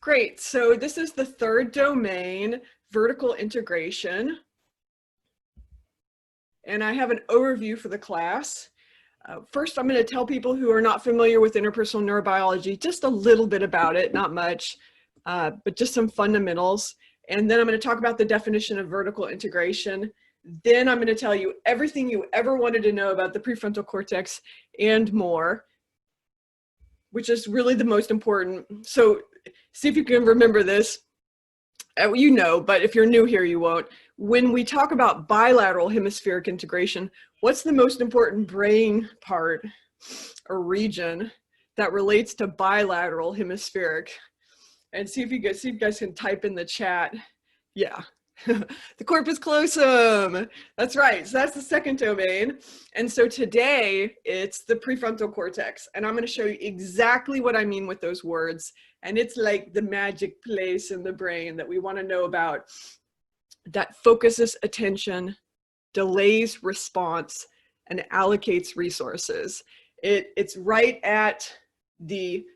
Great, so this is the third domain, vertical integration. And I have an overview for the class. First, I'm going to tell people who are not familiar with interpersonal neurobiology just a little bit about it, not much, but just some fundamentals. And then I'm going to talk about the definition of vertical integration. Then I'm going to tell you everything you ever wanted to know about the prefrontal cortex and more, which is really the most important. So see if you can remember this. You know, but if you're new here, you won't. When we talk about bilateral hemispheric integration, what's the most important brain part or region that relates to bilateral hemispheric? And see if you guys can type in the chat. Yeah, the corpus callosum. That's right. So that's the second domain. And so today it's the prefrontal cortex. And I'm going to show you exactly what I mean with those words. And it's like the magic place in the brain that we want to know about, that focuses attention, delays response, and allocates resources. It's right at the,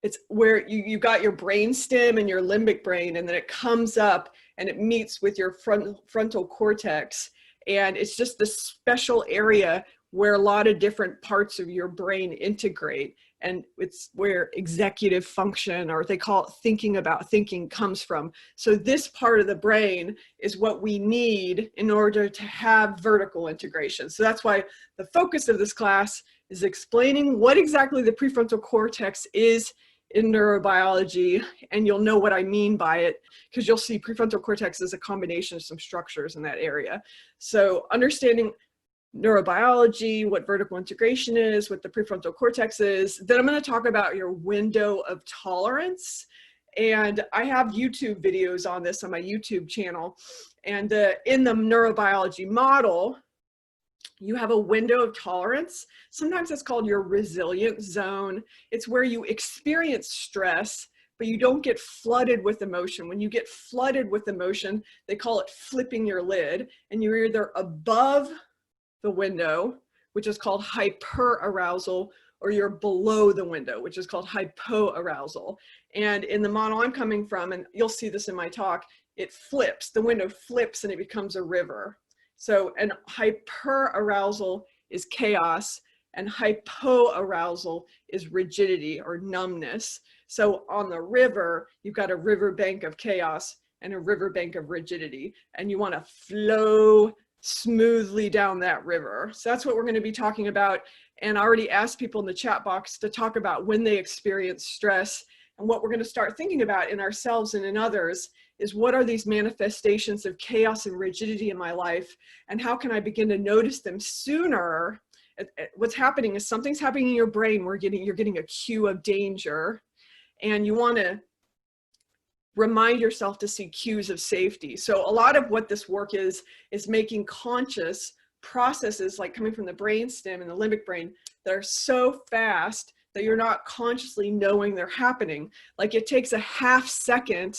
it's where you got your brain stem and your limbic brain, and then it comes up and it meets with your frontal cortex. And it's just this special area where a lot of different parts of your brain integrate. And it's where executive function, or they call it thinking about thinking, comes from. So this part of the brain is what we need in order to have vertical integration. So that's why the focus of this class is explaining what exactly the prefrontal cortex is in neurobiology, and you'll know what I mean by it, because you'll see prefrontal cortex is a combination of some structures in that area. So understanding neurobiology, what vertical integration is, what the prefrontal cortex is. Then I'm going to talk about your window of tolerance. And I have YouTube videos on this on my YouTube channel. And in the neurobiology model, you have a window of tolerance. Sometimes it's called your resilient zone. It's where you experience stress, but you don't get flooded with emotion. When you get flooded with emotion, they call it flipping your lid, and you're either above the window, which is called hyperarousal, or you're below the window, which is called hypoarousal. And in the model I'm coming from, and you'll see this in my talk, it flips, the window flips and it becomes a river. So an hyperarousal is chaos, and hypoarousal is rigidity or numbness. So on the river, you've got a riverbank of chaos and a riverbank of rigidity, and you want to flow smoothly down that river. So that's what we're going to be talking about. And I already asked people in the chat box to talk about when they experience stress. And what we're going to start thinking about in ourselves and in others is, what are these manifestations of chaos and rigidity in my life? And how can I begin to notice them sooner? What's happening is something's happening in your brain where you're getting a cue of danger. And you want to remind yourself to see cues of safety. So a lot of what this work is making conscious processes, like coming from the brainstem and the limbic brain, that are so fast that you're not consciously knowing they're happening. Like it takes a half second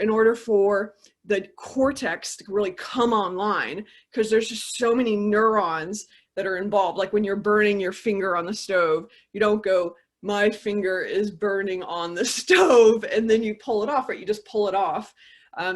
in order for the cortex to really come online, because there's just so many neurons that are involved. Like when you're burning your finger on the stove, you don't go, my finger is burning on the stove, and then you pull it off, right? You just pull it off.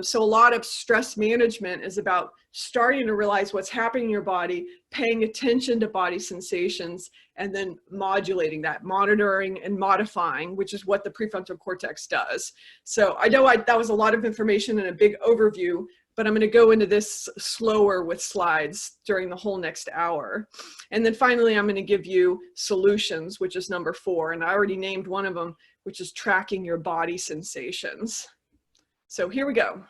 So a lot of stress management is about starting to realize what's happening in your body, paying attention to body sensations, and then modulating that, monitoring and modifying, which is what the prefrontal cortex does. So I know that was a lot of information and a big overview, but I'm going to go into this slower with slides during the whole next hour. And then finally, I'm going to give you solutions, which is number 4. And I already named one of them, which is tracking your body sensations. So here we go.